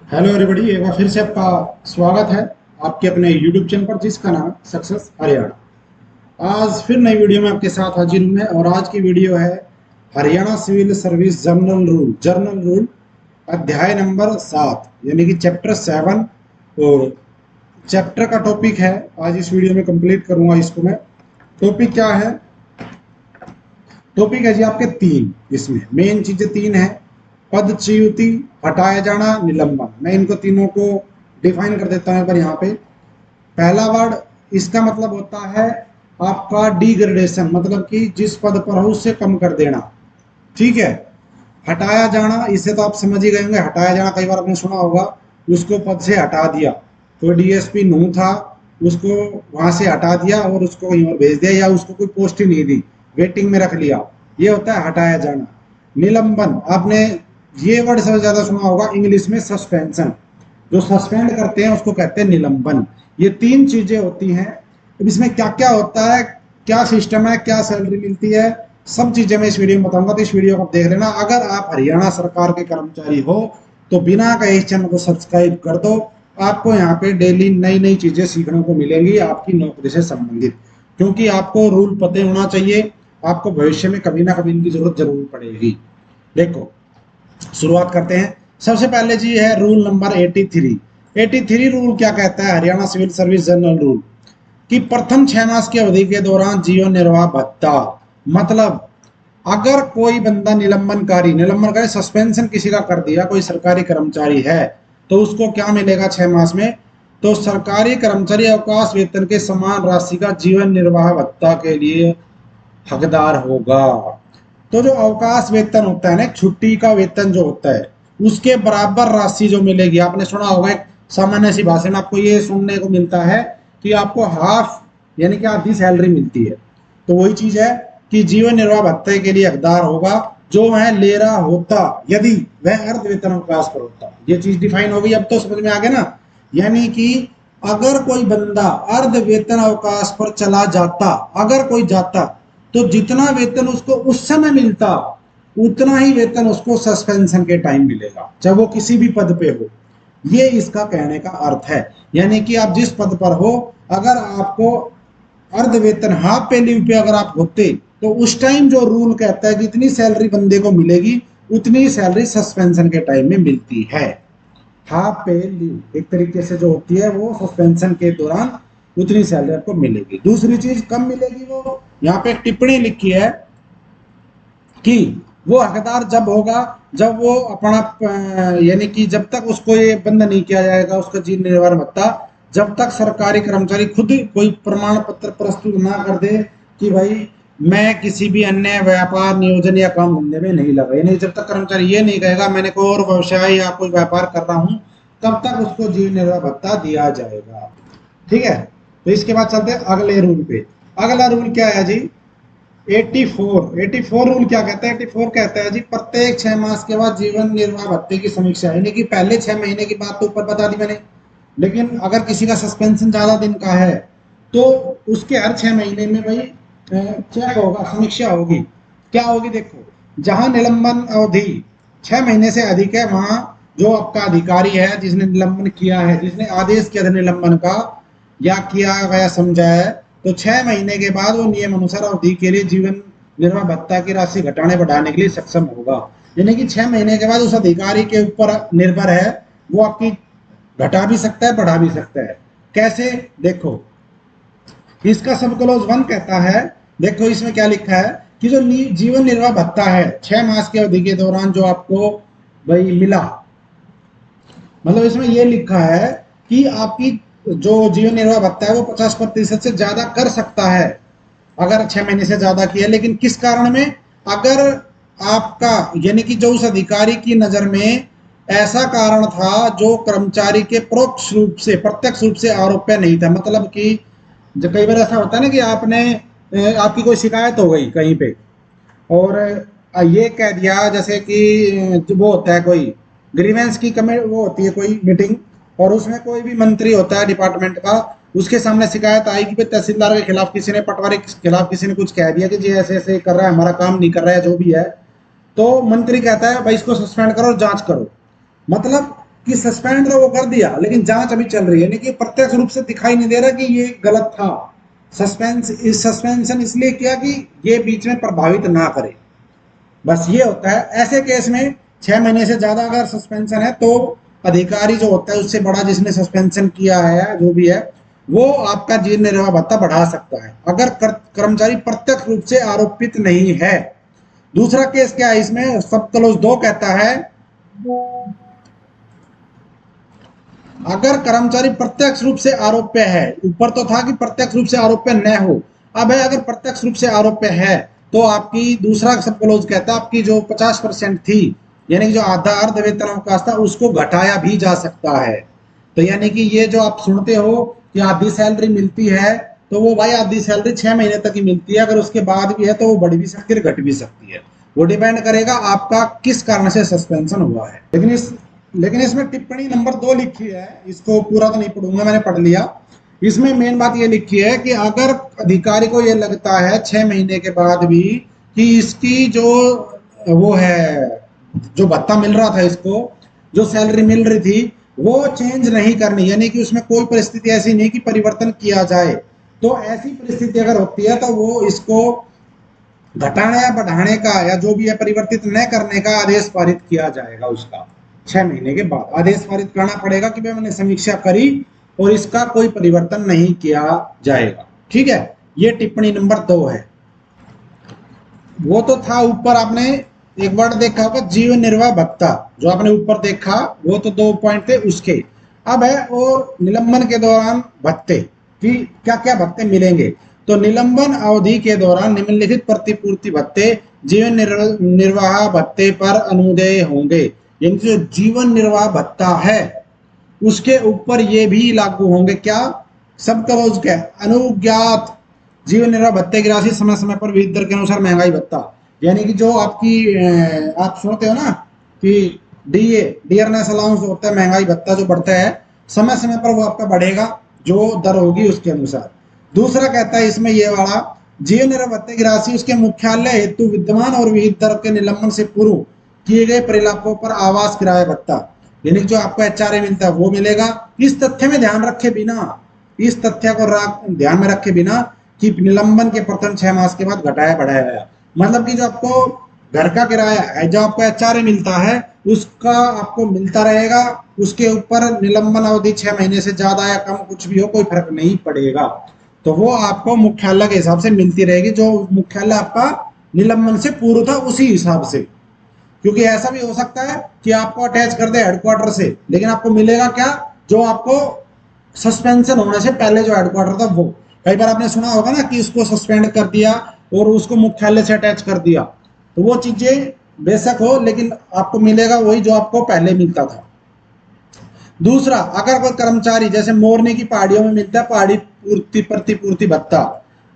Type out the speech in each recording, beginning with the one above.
Hello everybody, एक बार फिर से आपका स्वागत है आपके अपने यूट्यूब चैनल पर जिसका नाम सक्सेस हरियाणा। आज फिर नई वीडियो में आपके साथ हाजिर हूं मैं और आज की वीडियो है Haryana civil service general rule अध्याय नंबर 7 यानी कि चैप्टर 7। और चैप्टर का टॉपिक है, आज इस वीडियो में कंप्लीट करूंगा इसको मैं। टॉपिक क्या है? टॉपिक है जी आपके तीन, इसमें मेन चीजें तीन है। पदच्युति, हटाया जाना, निलंबन। मैं इनको तीनों को डिफाइन कर देता हूं पर यहाँ पे। पहला वर्ड, इसका मतलब होता है आपका डिग्रेडेशन, मतलब कि जिस पद पर हो उससे कम कर देना। ठीक है। हटाया जाना, इसे तो आप समझ ही गए होंगे। हटाया जाना कई बार आपने सुना होगा, उसको पद से हटा दिया। तो डीएसपी नूह था, उसको वहां से हटा दिया और उसको कहीं और भेज दिया, या उसको कोई पोस्ट ही नहीं दी, वेटिंग में रख लिया। ये होता है हटाया जाना। निलंबन, आपने ये वर्ड सबसे ज्यादा सुना होगा इंग्लिश में, सस्पेंशन। जो सस्पेंड करते हैं उसको कहते हैं निलंबन। ये तीन चीजें होती हैं। अब इसमें क्या क्या होता है, क्या सिस्टम है, क्या सैलरी मिलती है, सब चीजें मैं इस वीडियो में बताऊंगा। तो इस वीडियो को आप देख लेना। अगर आप हरियाणा सरकार के कर्मचारी हो तो बिना कहे इस चैनल को सब्सक्राइब कर दो। आपको यहाँ पे डेली नई नई चीजें सीखने को मिलेंगी आपकी नौकरी से संबंधित, क्योंकि आपको रूल पते होना चाहिए। आपको भविष्य में कभी ना कभी इनकी जरूरत जरूर पड़ेगी। देखो, शुरुआत करते हैं। सबसे पहले जी है रूल नंबर 83। 83 रूल क्या कहता है? Haryana civil service general rule कि प्रथम 6 मास की अवधि के दौरान जीवन निर्वाह भत्ता, मतलब अगर कोई बंदा निलंबनकारी सस्पेंशन किसी का कर दिया, कोई सरकारी कर्मचारी है, तो उसको क्या मिलेगा 6 मास में? तो सरकारी कर्मचारी अवकाश वेतन के समान राशि का जीवन निर्वाह भत्ता के लिए हकदार होगा। तो जो अवकाश वेतन होता है ना, छुट्टी का वेतन जो होता है, उसके बराबर राशि जो मिलेगी। आपने सुना होगा एक सामान्य सी भाषा में आपको ये सुनने को मिलता है कि आपको हाफ यानी कि आधी सैलरी मिलती है। तो वही चीज है कि जीवन निर्वाह भत्ते के लिए हकदार होगा जो वह ले रहा होता यदि वह अर्ध वेतन अवकाश पर होता। ये चीज डिफाइन हो गई, अब तो समझ में आ गया ना। यानी कि अगर कोई बंदा अर्ध वेतन अवकाश पर चला जाता, अगर कोई जाता, तो जितना वेतन उसको उस समय मिलता उतना ही वेतन उसको सस्पेंशन के टाइम मिलेगा, चाहे वो किसी भी पद पे हो। ये इसका कहने का अर्थ है। यानी कि आप जिस पद पर हो, अगर आपको अर्ध वेतन हाफ पे लीव पे अगर आप होते, तो उस टाइम जो रूल कहता है जितनी सैलरी बंदे को मिलेगी उतनी सैलरी सस्पेंशन के टाइम में मिलती है। हाफ पे लीव एक तरीके से जो होती है वो सस्पेंशन के दौरान उतनी सैलरी आपको मिलेगी। दूसरी चीज कम मिलेगी, वो यहाँ पे एक टिप्पणी लिखी है कि वो हकदार जब होगा जब वो अपना यानी कि जब तक उसको ये बंद नहीं किया जाएगा उसका जीवन निर्वाह भत्ता, जब तक सरकारी कर्मचारी खुद कोई प्रमाण पत्र प्रस्तुत ना कर दे कि भाई मैं किसी भी अन्य व्यापार नियोजन या काम धंधे में नहीं लगा, यानी जब तक कर्मचारी ये नहीं कहेगा मैंने कोई और व्यवसाय या कोई व्यापार कर रहा हूं, तब तक उसको जीवन निर्वाह भत्ता दिया जाएगा। ठीक है। तो इसके बाद चलते हैं अगले रूल पे। अगला रूल क्या है जी? 84 रूल क्या कहता है? 84 कहता है जी प्रत्येक 6 मास के बाद जीवन निर्वाह भत्ते की समीक्षा, यानी कि पहले 6 महीने की बात तो ऊपर बता दी मैंने, लेकिन अगर किसी का सस्पेंशन ज्यादा दिन का है तो उसके हर 6 महीने में भाई चेक होगा, समीक्षा होगी। क्या होगी? देखो, जहां निलंबन अवधि 6 महीने से अधिक है, वहां जो आपका अधिकारी है जिसने निलंबन किया है, जिसने आदेश किया था निलंबन का या किया गया समझा है, तो 6 महीने के बाद वो नियम अनुसार अवधि के लिए जीवन निर्वाह भत्ता की राशि घटाने बढ़ाने के लिए सक्षम होगा। यानी कि 6 महीने के बाद उस अधिकारी के ऊपर निर्भर है, वो आपकी घटा भी सकता है बढ़ा भी सकता है। कैसे? देखो, इसका सब क्लोज 1 कहता है, देखो इसमें क्या लिखा है कि जो जीवन निर्वाह भत्ता है 6 मास की अवधि के दौरान जो आपको भाई मिला, मतलब इसमें ये लिखा है कि आपकी जो जीवन निर्वाह भत्ता है वो 50% से ज्यादा कर सकता है अगर 6 महीने से ज्यादा किया। लेकिन किस कारण में? अगर आपका यानी कि जो उस अधिकारी की नजर में ऐसा कारण था जो कर्मचारी के परोक्ष रूप से प्रत्यक्ष रूप से आरोप्य नहीं था। मतलब कि जो कई बार ऐसा होता है ना कि आपने आपकी कोई शिकायत हो गई कहीं पे और ये कह दिया, जैसे कि जो वो होता है कोई ग्रीवेंस की कमेटी, वो होती है कोई मीटिंग, और उसमें कोई भी मंत्री होता है डिपार्टमेंट का, उसके सामने शिकायत आई कि भाई तहसीलदार के खिलाफ किसी ने, पटवारी के खिलाफ किसी ने कुछ कह दिया कि जी ऐसे ऐसे कर रहा है, हमारा काम नहीं कर रहा है, जो भी है। तो मंत्री कहता है भाई इसको सस्पेंड करो और जांच करो। मतलब कि सस्पेंड तो वो कर दिया लेकिन जांच अभी चल रही है, यानी कि प्रत्यक्ष रूप से दिखाई नहीं दे रहा कि ये गलत था। सस्पेंशन इसलिए किया कि ये बीच में प्रभावित ना करे, बस ये होता है। ऐसे केस में 6 महीने से ज्यादा अगर सस्पेंशन है तो अधिकारी जो होता है उससे बड़ा जिसने सस्पेंशन किया है जो भी है वो आपका जीवन निर्वाह भत्ता बढ़ा सकता है, अगर कर्मचारी प्रत्यक्ष रूप से आरोपित नहीं है। दूसरा केस क्या है इसमें, सब क्लोज 2 कहता है अगर कर्मचारी प्रत्यक्ष रूप से आरोप्य है, ऊपर तो था कि प्रत्यक्ष रूप से आरोप्य न हो, अब है अगर प्रत्यक्ष रूप से आरोप्य है तो आपकी दूसरा सब क्लोज कहता है आपकी जो 50% थी, यानी कि जो आधा अर्ध वेतन अवकाश था उसको घटाया भी जा सकता है। तो यानी कि ये जो आप सुनते हो कि आधी सैलरी मिलती है, तो वो भाई आधी सैलरी 6 महीने तक ही मिलती है, अगर उसके बाद भी है तो वो बढ़ भी सकती है घट भी सकती है, वो डिपेंड करेगा आपका किस कारण से सस्पेंशन हुआ है। लेकिन इसमें टिप्पणी नंबर 2 लिखी है, इसको पूरा तो नहीं पढ़ूंगा, मैंने पढ़ लिया। इसमें मेन बात ये लिखी है कि अगर अधिकारी को ये लगता है 6 महीने के बाद भी कि इसकी जो वो है जो भत्ता मिल रहा था, इसको जो सैलरी मिल रही थी वो चेंज नहीं करनी, यानी कि उसमें कोई परिस्थिति ऐसी नहीं कि परिवर्तन किया जाए, तो ऐसी परिस्थिति अगर होती है तो वो इसको घटाने या बढ़ाने का या जो भी है परिवर्तित न करने का आदेश पारित किया जाएगा। उसका 6 महीने के बाद आदेश पारित करना पड़ेगा कि भाई मैंने समीक्षा करी और इसका कोई परिवर्तन नहीं किया जाएगा। ठीक है, ये टिप्पणी नंबर 2 है। वो तो था ऊपर आपने एक वर्ड देखा होगा जीवन निर्वाह भत्ता, जो आपने ऊपर देखा वो तो 2 पॉइंट थे उसके। अब है और निलंबन के दौरान भत्ते कि क्या क्या भत्ते मिलेंगे। तो निलंबन अवधि के दौरान निम्नलिखित प्रतिपूर्ति भत्ते जीवन निर्वाह भत्ते पर अनुदेय होंगे, यानी जो जीवन निर्वाह भत्ता है उसके ऊपर ये भी लागू होंगे। क्या सब क्लोज क्या अनुज्ञात जीवन निर्वाह भत्ते की राशि समय समय पर विहित दर के अनुसार महंगाई भत्ता, यानी कि जो आपकी आप सुनते हो ना कि डियरनेस अलाउंस होता है, महंगाई भत्ता जो बढ़ता है समय समय पर वो आपका बढ़ेगा जो दर होगी उसके अनुसार। दूसरा कहता है इसमें ये वाला जीवन निर्वाह भत्ते की राशि उसके मुख्यालय हेतु विद्यमान और विहित दर के निलंबन से पूर्व किए गए परिलाभों पर आवास किराया भत्ता, यानी जो आपको एचआरए मिलता है वो मिलेगा। इस तथ्य में ध्यान रखे बिना, इस तथ्य को ध्यान में रखे बिना कि निलंबन के प्रथम 6 मास के बाद घटाया बढ़ाया गया, मतलब कि जो आपको घर का किराया है जो आपको एचआरए मिलता है उसका आपको मिलता रहेगा, उसके ऊपर निलंबन अवधि 6 महीने से ज्यादा या कम कुछ भी हो कोई फर्क नहीं पड़ेगा, तो वो आपको मुख्यालय के हिसाब से मिलती रहेगी, जो मुख्यालय आपका निलंबन से पूर्व था उसी हिसाब से। क्योंकि ऐसा भी हो सकता है कि आपको अटैच कर दे हेडक्वार्टर से, लेकिन आपको मिलेगा क्या जो आपको सस्पेंशन होने से पहले जो हेडक्वार्टर था वो। कई बार आपने सुना होगा ना कि इसको सस्पेंड कर दिया और उसको मुख्यालय से अटैच कर दिया, तो वो चीजें बेशक हो लेकिन आपको मिलेगा वही जो आपको पहले मिलता था। दूसरा, अगर कोई कर्मचारी जैसे मोरनी की पहाड़ियों में मिलता है पहाड़ी प्रतिपूर्ति भत्ता,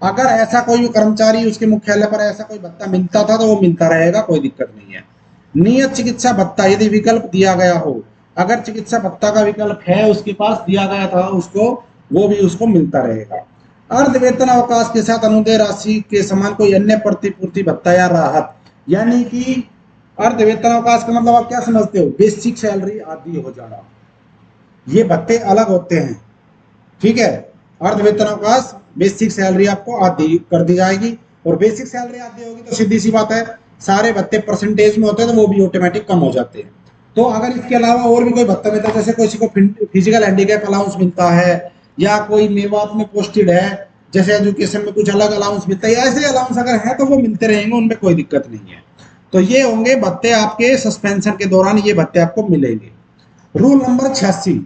अगर ऐसा कोई कर्मचारी उसके मुख्यालय पर ऐसा कोई भत्ता मिलता था तो वो मिलता रहेगा, कोई दिक्कत नहीं है। नियत चिकित्सा भत्ता यदि विकल्प दिया गया हो, अगर चिकित्सा भत्ता का विकल्प है उसके पास दिया गया था उसको, वो भी उसको मिलता रहेगा। अर्ध वेतन अवकाश के साथ अनुदेय राशि के समान कोई अन्य प्रतिपूर्ति भत्ता या राहत, यानी कि अर्ध वेतन अवकाश का मतलब आप क्या समझते हो, बेसिक सैलरी आदि हो जाना, ये भत्ते अलग होते हैं। ठीक है, अर्ध वेतन अवकाश बेसिक सैलरी आपको आधी कर दी जाएगी, और बेसिक सैलरी आधी होगी तो सीधी सी बात है सारे भत्ते परसेंटेज में होते हैं तो वो भी ऑटोमेटिक कम हो जाते हैं। तो अगर इसके अलावा और भी कोई भत्ता मिलता है, जैसे किसी को फिजिकल हैंडीकैप अलाउंस मिलता है या कोई मेवात में पोस्टेड है, जैसे एजुकेशन में कुछ अलग अलाउंस मिलता है, ऐसे अलाउंस अगर है तो वो मिलते रहेंगे, उनमें कोई दिक्कत नहीं है। तो ये होंगे भत्ते आपके सस्पेंशन के दौरान, ये भत्ते आपको मिलेंगे। रूल नंबर 86,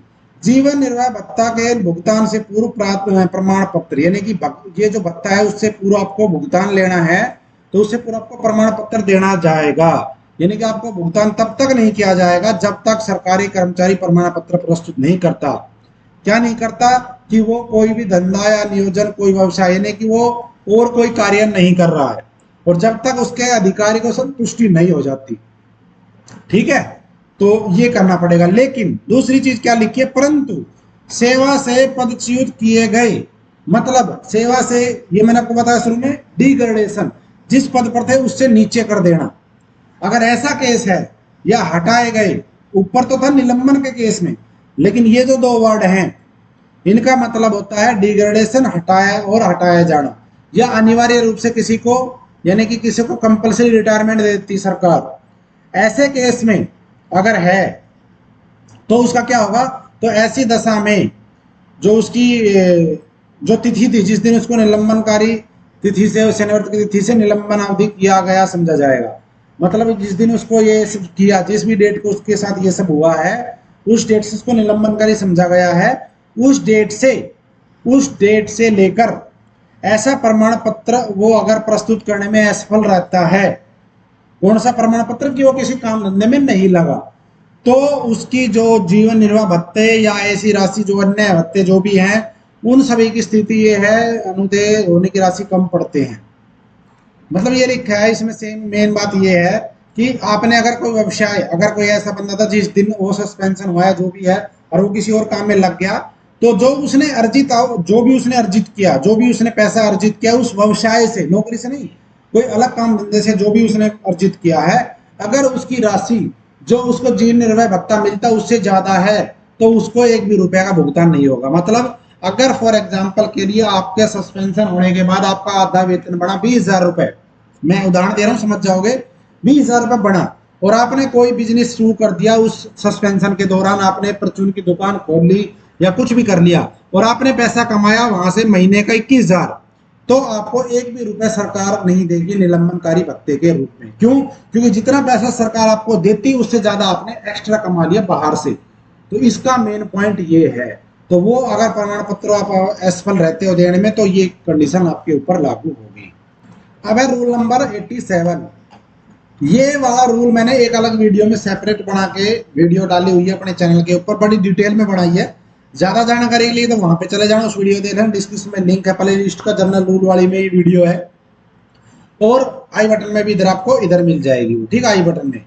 जीवन निर्वाह भत्ता के भुगतान से पूर्व प्रमाण पत्र, यानी कि ये जो भत्ता है उससे पूर्व आपको भुगतान लेना है तो उससे पूर्व आपको प्रमाण पत्र देना जाएगा, यानी कि आपको भुगतान तब तक नहीं किया जाएगा जब तक सरकारी कर्मचारी प्रमाण पत्र प्रस्तुत नहीं करता। क्या नहीं करता कि वो कोई भी धंधा या नियोजन कोई व्यवसाय, यानी कि वो और कोई कार्य नहीं कर रहा है, और जब तक उसके अधिकारी को संतुष्टि नहीं हो जाती। ठीक है, तो ये करना पड़ेगा। लेकिन दूसरी चीज क्या लिखी है, परंतु सेवा से पदच्युत किए गए, मतलब सेवा से, ये मैंने आपको बताया शुरू में, डिग्रेडेशन, जिस पद पर थे उससे नीचे कर देना, अगर ऐसा केस है, या हटाए गए ऊपर तो था निलंबन के केस में, लेकिन ये जो 2 वर्ड हैं इनका मतलब होता है डिग्रेडेशन, हटाया और हटाया जाना, या अनिवार्य रूप से किसी को, यानी कि किसी को कंपल्सरी रिटायरमेंट दे देती सरकार। ऐसे केस में अगर है तो उसका क्या होगा, तो ऐसी दशा में जो उसकी जो तिथि थी जिस दिन उसको निलंबनकारी तिथि से, सेवानिवृत्त की तिथि से निलंबन अवधि किया गया समझा जाएगा। मतलब जिस दिन उसको ये सब किया, जिस भी डेट को उसके साथ ये सब हुआ है, उस डेट से उसको निलंबनकारी समझा गया है। उस डेट से लेकर ऐसा प्रमाण पत्र वो अगर प्रस्तुत करने में असफल रहता है, कौन सा प्रमाण पत्र, कि वो किसी काम धंधे में नहीं लगा, तो उसकी जो जीवन निर्वाह भत्ते या ऐसी राशि जो अन्य भत्ते जो भी हैं, उन सभी की स्थिति ये है, अनुदेय होने की राशि कम पड़ते हैं। मतलब ये लिखा है इसमें, सेम मेन बात ये है कि आपने अगर कोई व्यवसाय, अगर कोई ऐसा बंदा था जिस दिन वो सस्पेंशन हुआ है जो भी है, और वो किसी और काम में लग गया, तो जो उसने अर्जित, जो भी उसने अर्जित किया, जो भी उसने पैसा अर्जित किया उस व्यवसाय से, नौकरी से नहीं, कोई अलग काम धंधे से जो भी उसने अर्जित किया है, अगर उसकी राशि जो उसको जीवन निर्वाह भत्ता मिलता उससे ज्यादा है, तो उसको 1 भी रुपया का भुगतान नहीं होगा। मतलब अगर फॉर एग्जाम्पल के लिए आपके सस्पेंशन होने के बाद आपका आधा वेतन बढ़ा 20,000 रुपए, मैं उदाहरण दे रहा हूं समझ जाओगे, 20,000 रुपए बढ़ा, और आपने कोई बिजनेस शुरू कर दिया उस सस्पेंशन के दौरान, आपने परचून की दुकान खोल ली या कुछ भी कर लिया, और आपने पैसा कमाया वहां से महीने का 21,000, तो आपको 1 भी रुपए सरकार नहीं देगी निलंबनकारी भत्ते के रूप में। क्यों? क्योंकि जितना पैसा सरकार आपको देती उससे ज्यादा आपने एक्स्ट्रा कमा लिया बाहर से। तो इसका मेन पॉइंट ये है। तो वो अगर प्रमाण पत्र आप असफल रहते हो देने में, तो ये कंडीशन आपके ऊपर लागू होगी। अब है रूल नंबर 87। ये वाला रूल मैंने एक अलग वीडियो में सेपरेट बना के वीडियो डाली हुई है अपने चैनल के ऊपर, बड़ी डिटेल में बनाई है। ज्यादा जानकारी के लिए तो वहां पे चले जाना, उस वीडियो देख लेना, डिस्क्रिप्शन में लिंक है, प्ले लिस्ट का जनरल रूल वाली में ये वीडियो है, और आई बटन में भी इधर आपको इधर मिल जाएगी, ठीक है, आई बटन में।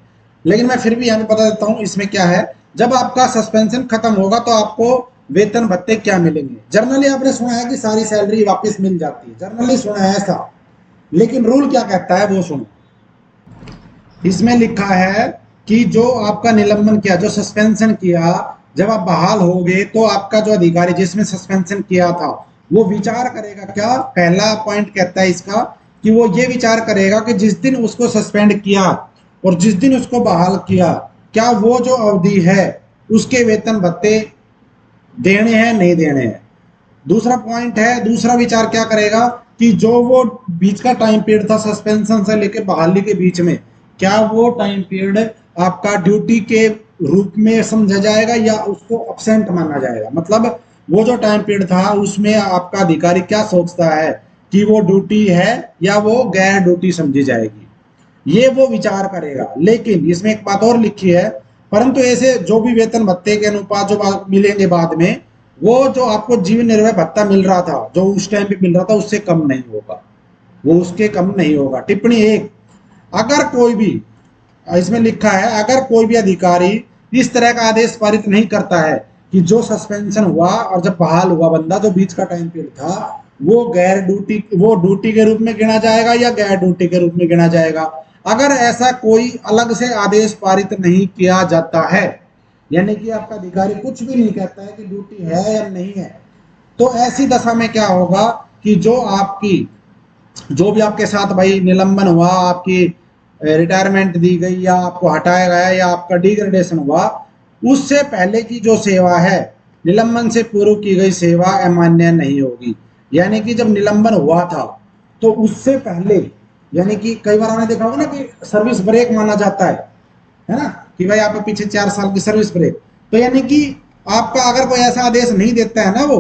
लेकिन मैं फिर भी यहाँ पे बता देता हूँ इसमें क्या है। जब आपका सस्पेंशन खत्म होगा तो आपको वेतन भत्ते क्या मिलेंगे। जर्नली आपने सुना है कि सारी सैलरी वापस मिल जाती है, जर्नली सुना है ऐसा, लेकिन रूल क्या कहता है वो सुनो। इसमें लिखा है कि जो आपका निलंबन किया, जो सस्पेंशन किया, जब आप बहाल हो गए तो आपका जो अधिकारी जिसमें सस्पेंशन किया था वो विचार करेगा क्या, पहला पॉइंट कहता है इसका कि वो ये विचार करेगा कि जिस दिन उसको सस्पेंड किया और जिस दिन उसको बहाल किया, क्या वो जो अवधि है उसके वेतन भत्ते देने हैं नहीं देने हैं। दूसरा पॉइंट है, दूसरा विचार क्या करेगा कि जो वो बीच का टाइम पीरियड था सस्पेंशन से लेकर बहाली के बीच में, क्या वो टाइम पीरियड आपका ड्यूटी के रूप में समझा जाएगा या उसको अब्सेंट माना जाएगा। मतलब वो जो टाइम पीरियड था उसमें आपका अधिकारी क्या सोचता है कि वो ड्यूटी है या वो गैर ड्यूटी समझी जाएगी, ये वो विचार करेगा। लेकिन इसमें एक बात और लिखी है, परंतु ऐसे जो भी वेतन भत्ते के अनुपात जो मिलेंगे बाद में, वो जो आपको जीवन निर्वाह भत्ता मिल रहा था जो उस टाइम पे मिल रहा था उससे कम नहीं होगा, वो उसके कम नहीं होगा। टिप्पणी 1, अगर कोई भी, इसमें लिखा है अगर कोई भी अधिकारी इस तरह का आदेश पारित नहीं करता है कि जो सस्पेंशन हुआ और जब बहाल हुआ बंदा, जो बीच का टाइम पीरियड था, वो गैर ड्यूटी, वो ड्यूटी के रूप में गिना जाएगा या गैर ड्यूटी के रूप में गिना जाएगा। अगर ऐसा कोई अलग से आदेश पारित नहीं किया जाता है, यानी कि आपका अधिकारी कुछ भी नहीं कहता है कि ड्यूटी है या नहीं है, तो ऐसी दशा में क्या होगा कि जो भी आपके साथ भाई निलंबन हुआ, आपकी रिटायरमेंट दी गई या आपको हटाया गया या आपका डिग्रेडेशन हुआ, उससे पहले की जो सेवा है, निलंबन से पूर्व की गई सेवा अमान्य नहीं होगी। यानी कि जब निलंबन हुआ था तो उससे पहले, यानी कि कई बार आपने देखा होगा ना कि सर्विस ब्रेक माना जाता है ना, कि भाई आपके पीछे 4 साल की सर्विस ब्रेक, तो यानी कि आपका अगर कोई ऐसा आदेश नहीं देता है ना वो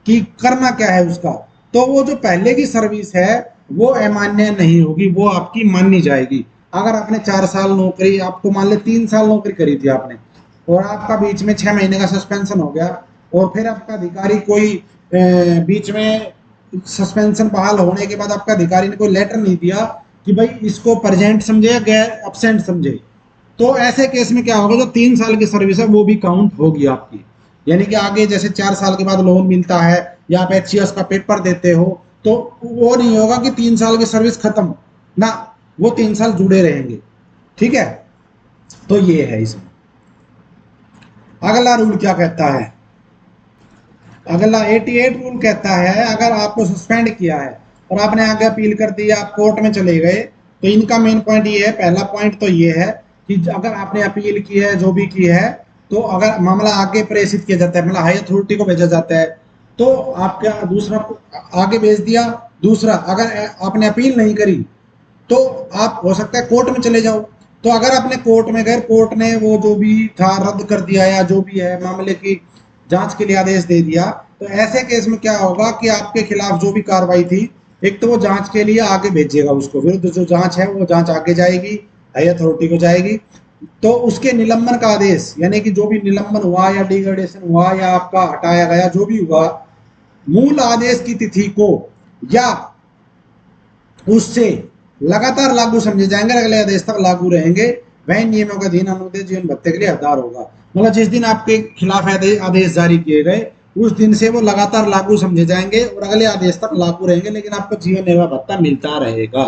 कि करना क्या है उसका, तो वो जो पहले की सर्विस है वो अमान्य नहीं होगी, वो आपकी मानी जाएगी। अगर आपने 4 साल नौकरी, आपको मान ले 3 साल नौकरी करी थी आपने, और आपका बीच में 6 महीने का सस्पेंशन हो गया, और फिर आपका अधिकारी कोई बीच में सस्पेंशन बहाल होने के बाद आपका अधिकारी ने कोई लेटर नहीं दिया कि भाई इसको प्रेजेंट समझे या गैर अब्सेंट समझे, तो ऐसे केस में क्या होगा, जो 3 साल की सर्विस है वो भी काउंट होगी आपकी। यानी कि आगे जैसे 4 साल के बाद लोन मिलता है या आप HCS का पेपर देते हो, तो वो नहीं होगा कि 3 साल की सर्विस खत्म ना, वो 3 साल जुड़े रहेंगे। ठीक है, तो ये है इसमें। अगला रूल क्या कहता है, अगला 88 रूल कहता है अगर आपको सस्पेंड किया है और आपने आगे अपील कर दी, आप कोर्ट में चले गए, तो इनका मेन पॉइंट ये है, पहला पॉइंट तो ये है कि अगर आपने अपील की है, जो भी की है, तो अगर मामला आगे प्रेषित किया जाता है, मतलब हाई अथॉरिटी को भेजा जाता है, तो आपका दूसरा आगे भेज दिया। दूसरा, अगर आपने अपील नहीं करी तो आप हो सकता है कोर्ट में चले जाओ। तो अगर आपने कोर्ट में गए, कोर्ट ने वो जो भी था रद्द कर दिया या जो भी है मामले की जांच के लिए आदेश दे दिया, तो ऐसे केस में क्या होगा कि आपके खिलाफ जो भी कार्रवाई थी, एक तो वो जांच के लिए आगे भेजेगा, उसको विरुद्ध जो जांच है वो जांच आगे जाएगी, हाई अथॉरिटी को जाएगी। तो उसके निलंबन का आदेश, यानी कि जो भी निलंबन हुआ या डिग्रेडेशन हुआ या आपका हटाया गया जो भी हुआ, मूल आदेश की तिथि को या उससे लगातार लागू समझे जाएंगे, अगले आदेश तक लागू रहेंगे, वह नियमों के अधीन अनुदेश जीवन भत्ते के लिए हकदार होगा। मतलब जिस दिन आपके खिलाफ आदेश जारी किए गए उस दिन से वो लगातार लागू समझे जाएंगे और अगले आदेश तक लागू रहेंगे, लेकिन आपको जीवन निर्वाह भत्ता मिलता रहेगा।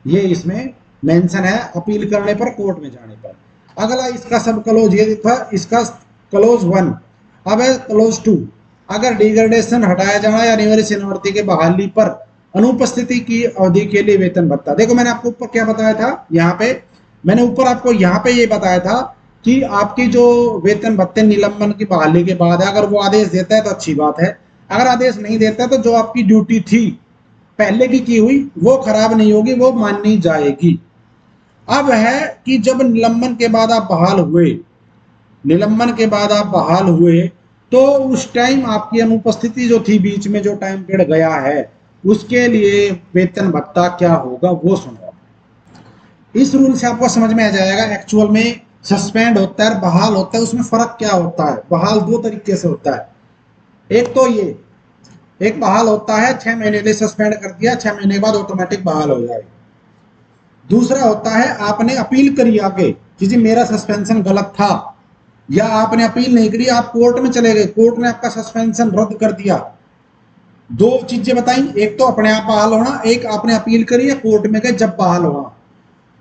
ये इसमें मेंशन है अपील करने पर, कोर्ट में जाने पर। अगला इसका सब क्लोज ये था, इसका क्लोज 1। अब है क्लोज 2। अगर डिग्रेडेशन हटाया जाना या अनिवार्य सेवानिवृत्ति के बहाली पर अनुपस्थिति की अवधि के लिए वेतन भत्ता। देखो मैंने आपको ऊपर क्या बताया था, यहाँ पे मैंने ऊपर आपको यहाँ पे ये बताया था कि आपकी जो वेतन भत्ते निलंबन की बहाली के बाद है, अगर वो आदेश देता है तो अच्छी बात है, अगर आदेश नहीं देता है तो जो आपकी ड्यूटी थी पहले की हुई वो खराब नहीं होगी, वो माननी जाएगी। अब है कि जब निलंबन के बाद आप बहाल हुए, निलंबन के बाद आप बहाल हुए, तो उस टाइम आपकी अनुपस्थिति जो थी, बीच में जो टाइम पीरियड गया है, उसके लिए वेतन भत्ता क्या होगा वो सुनो। इस रूल से आपको समझ में आ जाएगा एक्चुअल में सस्पेंड होता है, बहाल होता है, उसमें फर्क क्या होता है। बहाल दो तरीके से होता है, एक तो ये, एक बहाल होता है 6 महीने के लिए सस्पेंड कर दिया, 6 महीने के बाद ऑटोमेटिक बहाल हो जाए। दूसरा होता है आपने अपील करी आगे कि जी मेरा सस्पेंशन गलत था, या आपने अपील नहीं करी, आप कोर्ट में चले गए, कोर्ट ने आपका सस्पेंशन रद्द कर दिया। दो चीजें बताई, एक तो अपने आप बहाल होना, एक आपने अपील करी या कोर्ट में गए जब बहाल होना।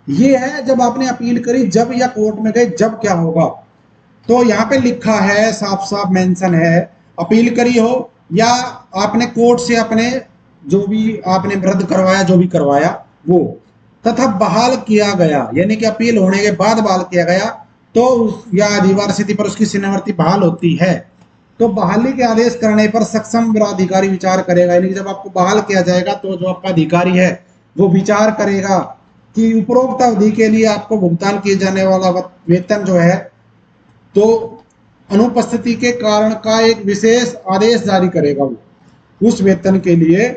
ये है जब आपने अपील करी जब, या कोर्ट में गए जब क्या होगा। तो यहाँ पे लिखा है, साफ साफ मेंशन है, अपील करी हो या आपने कोर्ट से अपने जो भी आपने रद्द करवाया, जो भी करवाया वो, तथा बहाल किया गया, यानी कि अपील होने के बाद बहाल किया गया, तो या अधिवार स्थिति पर उसकी सेवानिवृत्ति बहाल होती है, तो बहाली के आदेश करने पर सक्षम अधिकारी विचार करेगा। यानी कि जब आपको बहाल किया जाएगा तो जो आपका अधिकारी है वो विचार करेगा कि उपरोक्त अवधि के लिए आपको भुगतान किए जाने वाला वेतन जो है, तो अनुपस्थिति के कारण का एक विशेष आदेश जारी करेगा। वो उस वेतन के लिए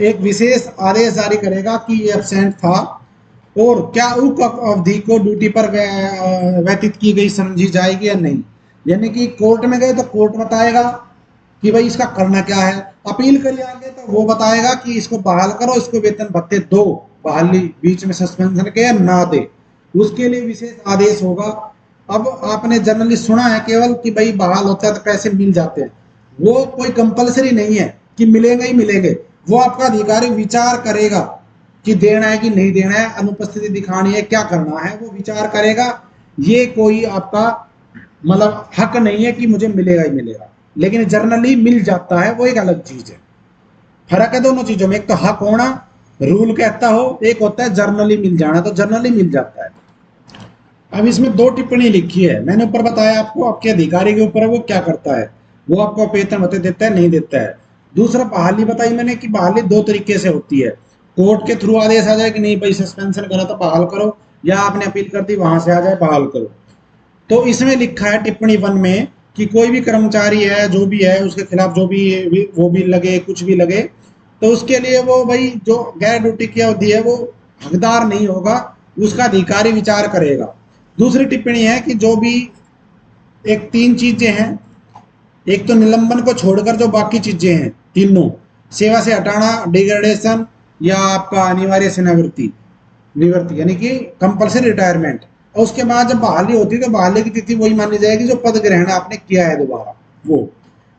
एक विशेष आदेश जारी करेगा कि ये एब्सेंट था और क्या उक्त अवधि को ड्यूटी पर व्यतीत की गई समझी जाएगी या नहीं। यानी कि कोर्ट में गए तो कोर्ट बताएगा कि भाई इसका करना क्या है, अपील करिए आगे तो वो बताएगा कि इसको बहाल करो, इसको वेतन भत्ते दो, बहाली बीच में सस्पेंशन के ना दे, उसके लिए विशेष आदेश होगा। अब आपने जनरली सुना है केवल कि भाई बहाल होता है तो पैसे मिल जाते हैं, वो कोई कंपलसरी नहीं है कि मिलेंगे ही मिलेंगे, वो आपका अधिकारी विचार करेगा कि देना है कि नहीं देना है, अनुपस्थिति दिखानी है, क्या करना है, वो विचार करेगा। ये कोई आपका मतलब हक नहीं है कि मुझे मिलेगा ही मिलेगा, लेकिन जनरली मिल जाता है, वो एक अलग चीज है। फर्क है दोनों चीजों में, एक तो हक होना रूल कहता हो, एक होता है जर्नली मिल जाना, तो जर्नली मिल जाता है। अब इसमें दो टिप्पणी लिखी है, मैंने ऊपर बताया आपको, आपके अधिकारी के ऊपर है वो क्या करता है, वो आपको वेतन भत्ते देता है नहीं देता है। दूसरा बहाली बताई मैंने कि बहाली दो तरीके से होती है, कोर्ट के थ्रू आदेश आ जाए कि नहीं भाई सस्पेंशन करा तो बहाल करो, या आपने अपील कर दी वहां से आ जाए बहाल करो। तो इसमें लिखा है टिप्पणी 1 में कि कोई भी कर्मचारी है जो भी है उसके खिलाफ जो भी वो भी लगे, कुछ भी लगे, तो उसके लिए वो भाई जो गैर ड्यूटी की अवधि है वो हकदार नहीं होगा, उसका अधिकारी विचार करेगा। दूसरी टिप्पणी है कि जो भी एक 3 चीजें हैं, एक तो निलंबन को छोड़कर जो बाकी चीजें हैं तीनों, सेवा से हटाना, डिग्रेडेशन, या आपका अनिवार्य सेवानिवृत्ति, निवृत्ति यानी कि कंपल्सरी रिटायरमेंट, और उसके बाद जब बहाली होती है तो बहाली की तिथि वही मानी जाएगी जो पद ग्रहण आपने किया है दोबारा वो।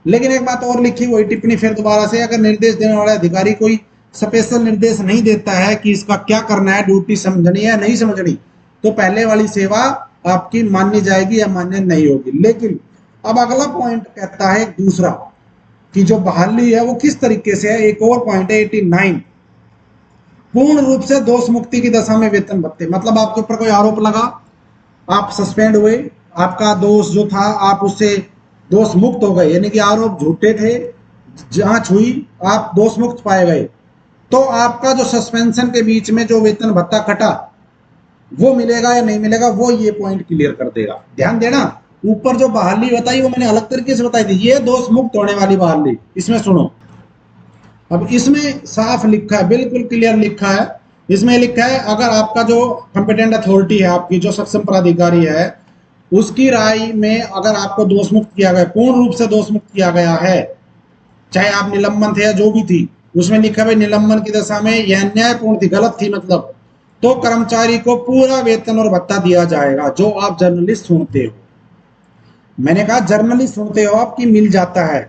लेकिन एक बात और लिखी, वही टिप्पणी फिर दोबारा से, अगर निर्देश देने वाला अधिकारी कोई स्पेशल निर्देश नहीं देता है कि इसका क्या करना है, ड्यूटी समझनी है नहीं समझनी, तो पहले वाली सेवा आपकी मान्य जाएगी या मान्य नहीं होगी। लेकिन अब अगला पॉइंट कहता है दूसरा कि जो बहाली है वो किस तरीके से है। एक और पॉइंट है 89, पूर्ण रूप से दोष मुक्ति की दशा में वेतन भत्ते। मतलब आपके ऊपर कोई आरोप लगा, आप सस्पेंड हुए, आपका दोष जो था आप उससे दोष मुक्त हो गए, यानी कि आरोप झूठे थे, जांच हुई, आप दोष मुक्त पाए गए, तो आपका जो सस्पेंशन के बीच में जो वेतन भत्ता कटा वो मिलेगा या नहीं मिलेगा, वो ये पॉइंट क्लियर कर देगा। ध्यान देना, ऊपर जो बहाली बताई वो मैंने अलग तरीके से बताई थी, ये दोष मुक्त होने वाली बहाली। इसमें सुनो, अब इसमें साफ लिखा है, बिल्कुल क्लियर लिखा है। इसमें लिखा है अगर आपका जो कंपिटेंट अथॉरिटी है, आपकी जो सक्षम प्राधिकारी है, उसकी राय में अगर आपको दोष मुक्त किया गया, पूर्ण रूप से दोष मुक्त किया गया है, चाहे आप निलंबन थे या जो भी थी, उसमें लिखा है निलंबन की दशा में यह अन्यायपूर्ण थी, गलत थी मतलब, तो कर्मचारी को पूरा वेतन और भत्ता दिया जाएगा। जो आप जर्नलिस्ट सुनते हो, मैंने कहा जर्नलिस्ट सुनते हो आप कि मिल जाता है,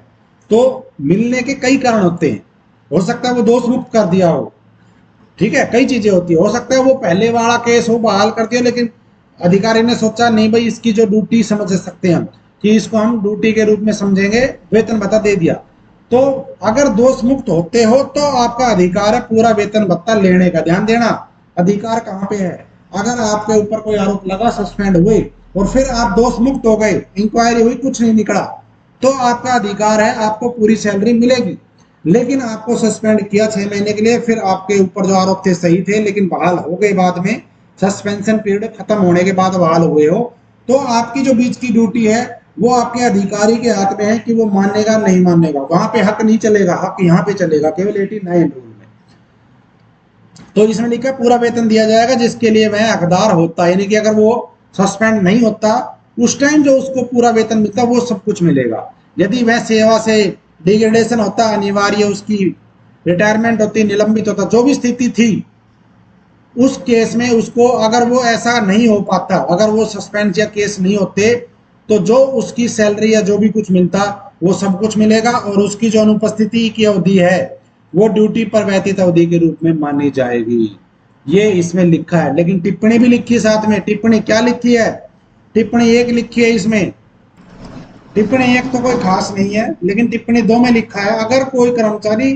तो मिलने के कई कारण होते हैं। हो सकता है वो दोष मुक्त कर दिया हो, ठीक है, कई चीजें होती है। हो सकता है वो पहले वाला केस हो, बहाल कर दिया, लेकिन अधिकारी ने सोचा नहीं भाई इसकी जो ड्यूटी समझ सकते हैं हम कि इसको हम ड्यूटी के रूप में समझेंगे, वेतन भत्ता दे दिया। तो अगर दोष मुक्त होते हो तो आपका अधिकार है पूरा वेतन भत्ता लेने का। ध्यान देना, अधिकार कहाँ पे है। अगर आपके ऊपर कोई आरोप लगा, सस्पेंड हुए और फिर आप दोष मुक्त हो गए, इंक्वायरी हुई, कुछ नहीं निकला, तो आपका अधिकार है, आपको पूरी सैलरी मिलेगी। लेकिन आपको सस्पेंड किया 6 महीने के लिए, फिर आपके ऊपर जो आरोप थे सही थे लेकिन बहाल हो गए बाद में, सस्पेंशन पीरियड खत्म होने के बाद बहाल हुए हो, तो आपकी जो बीच की ड्यूटी है वो आपके अधिकारी के हाथ में है कि वो मानेगा नहीं मानेगा। वहां पे हक नहीं चलेगा, हक यहाँ पे चलेगा केवल 89 रूल में। तो इसमें लिखा पूरा वेतन दिया जाएगा जिसके लिए वह हकदार होता है, यानी कि अगर वो सस्पेंड नहीं होता उस टाइम जो उसको पूरा वेतन मिलता वो सब कुछ मिलेगा। यदि वह सेवा से डिग्रेडेशन होता, अनिवार्य उसकी रिटायरमेंट होती, निलंबित होता, जो भी स्थिति थी उस केस में उसको, अगर वो ऐसा नहीं हो पाता, अगर वो सस्पेंड या केस नहीं होते, तो जो उसकी सैलरी या जो भी कुछ मिलता वो सब कुछ मिलेगा, और उसकी जो अनुपस्थिति की अवधि है वो ड्यूटी पर व्यतीत अवधि के रूप में मानी जाएगी। ये इसमें लिखा है। लेकिन टिप्पणी भी लिखी है साथ में। टिप्पणी क्या लिखी है? टिप्पणी 1 लिखी है इसमें। टिप्पणी 1 तो कोई खास नहीं है, लेकिन टिप्पणी 2 में लिखा है अगर कोई कर्मचारी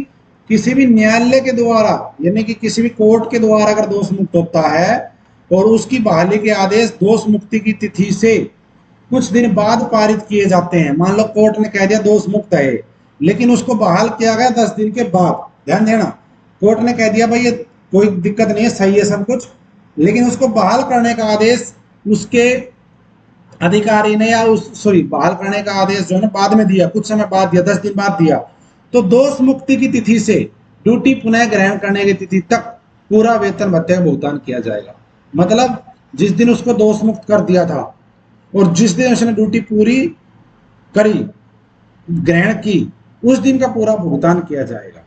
किसी भी न्यायालय के द्वारा, यानी कि किसी भी कोर्ट के द्वारा अगर दोष मुक्त होता है और उसकी बहाली के आदेश दोष मुक्ति की तिथि से कुछ दिन बाद पारित किए जाते हैं। मान लो कोर्ट ने कह दिया दोष मुक्त है, लेकिन उसको बहाल किया गया 10 दिन के बाद। ध्यान देना, कोर्ट ने कह दिया भाई ये कोई दिक्कत नहीं है, सही है सब कुछ, लेकिन उसको बहाल करने का आदेश उसके अधिकारी ने, या उस बहाल करने का आदेश जो है बाद में दिया, कुछ समय बाद दिया, 10 दिन बाद दिया, तो दोष मुक्ति की तिथि से ड्यूटी पुनः ग्रहण करने की तिथि तक पूरा वेतन भत्ते का भुगतान किया जाएगा। मतलब जिस दिन उसको दोष मुक्त कर दिया था और जिस दिन उसने ड्यूटी पूरी करी, ग्रहण की, उस दिन का पूरा भुगतान किया जाएगा।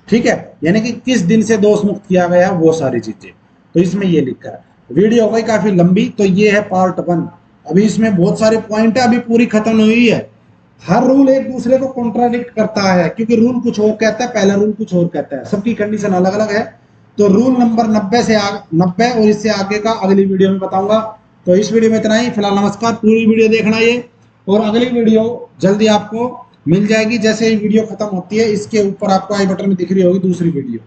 ठीक है, यानी कि किस दिन से दोष मुक्त किया गया वो सारी चीजें, तो इसमें ये लिखा है। वीडियो हो गई काफी लंबी, तो ये है पार्ट 1। अभी इसमें बहुत सारे पॉइंट है, अभी पूरी खत्म नहीं हुई है। हर रूल एक दूसरे को कॉन्ट्राडिक्ट करता है, क्योंकि रूल कुछ और कहता है, पहला रूल कुछ और कहता है, सबकी कंडीशन अलग अलग है। तो रूल नंबर 90 और इससे आगे का अगली वीडियो में बताऊंगा। तो इस वीडियो में इतना ही। फिलहाल नमस्कार, पूरी वीडियो देखना ये, और अगली वीडियो जल्दी आपको मिल जाएगी। जैसे ही वीडियो खत्म होती है, इसके ऊपर आपको आई बटन में दिख रही होगी दूसरी वीडियो,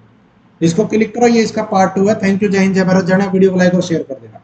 इसको क्लिक करो, ये इसका पार्ट 2 है। थैंक यू, जय हिंद, जय भारत, जय। वीडियो को लाइक और शेयर कर देना।